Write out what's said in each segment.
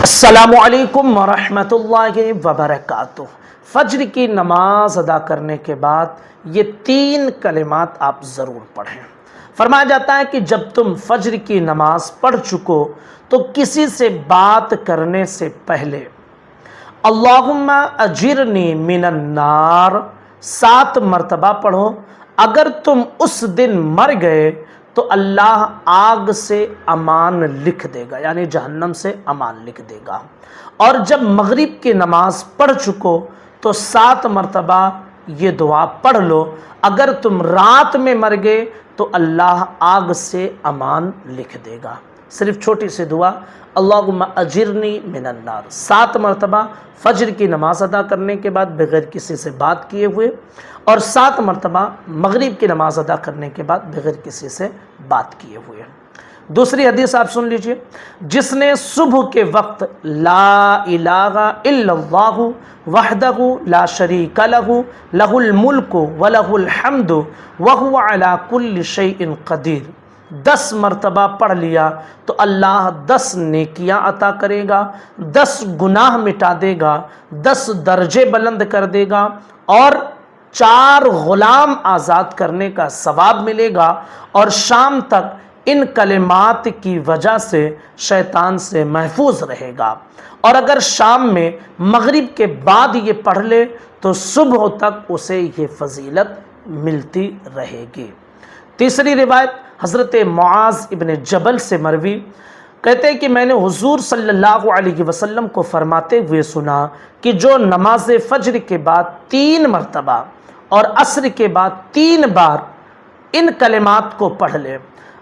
السلام علیکم ورحمۃ اللہ وبرکاتہ۔ فجر کی نماز ادا کرنے کے بعد یہ 3 کلمات آپ ضرور پڑھیں۔ فرمایا جاتا ہے کہ جب تم فجر کی نماز پڑھ چکو تو کسی سے بات کرنے سے پہلے اللہم اجرنی من النار 7 مرتبہ پڑھو۔ اگر تم اس دن مر گئے تو اللہ آگ سے امان لکھ دے گا، یعنی جہنم سے امان لکھ دے گا۔ اور جب مغرب کی نماز پڑھ چکو تو 7 مرتبہ یہ دعا پڑھ لو۔ اگر تم رات میں مر گئے تو اللہ آگ سے امان لکھ دے گا۔ صرف چھوٹی سی دعا، اللہم اجرنی من النار 7 مرتبہ فجر کی نماز ادا کرنے کے بعد بغیر کسی سے بات کیے ہوئے، اور 7 مرتبہ مغرب کی نماز ادا کرنے کے بعد بغیر کسی سے بات کیے ہوئے۔ دوسری حدیث آپ سن لیجئے، جس نے صبح کے وقت لا الہ الا اللہ وحدہ لا شریک لہ لہ الملک ولہ الحمد وہو علی کل شیء قدیر 10 مرتبہ پڑھ لیا تو اللہ 10 نیکیاں عطا کرے گا، 10 گناہ مٹا دے گا، 10 درجے بلند کر دے گا، اور 4 غلام آزاد کرنے کا ثواب ملے گا، اور شام تک ان کلمات کی وجہ سے شیطان سے محفوظ رہے گا۔ اور اگر شام میں مغرب کے بعد یہ پڑھ لے تو صبح تک اسے یہ فضیلت ملتی رہے گی۔ تیسری روایت حضرت معاذ ابن جبل سے مروی، کہتے ہیں کہ میں نے حضور صلی اللہ علیہ وسلم کو فرماتے ہوئے سنا کہ جو نماز فجر کے بعد 3 مرتبہ اور عصر کے بعد 3 بار ان کلمات کو پڑھ لے،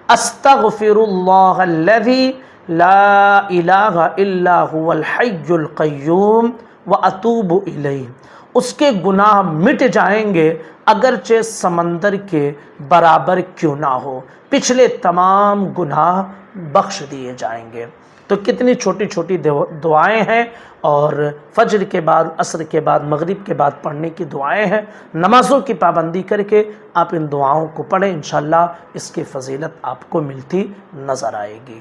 استغفر اللہ الذی لا الہ الا هو الحی القیوم واتوب الیہ، اس کے گناہ مٹ جائیں گے اگرچہ سمندر کے برابر کیوں نہ ہو، پچھلے تمام گناہ بخش دیے جائیں گے۔ تو کتنی چھوٹی چھوٹی دعائیں ہیں، اور فجر کے بعد، عصر کے بعد، مغرب کے بعد پڑھنے کی دعائیں ہیں۔ نمازوں کی پابندی کر کے آپ ان دعاؤں کو پڑھیں، انشاءاللہ اس کی فضیلت آپ کو ملتی نظر آئے گی۔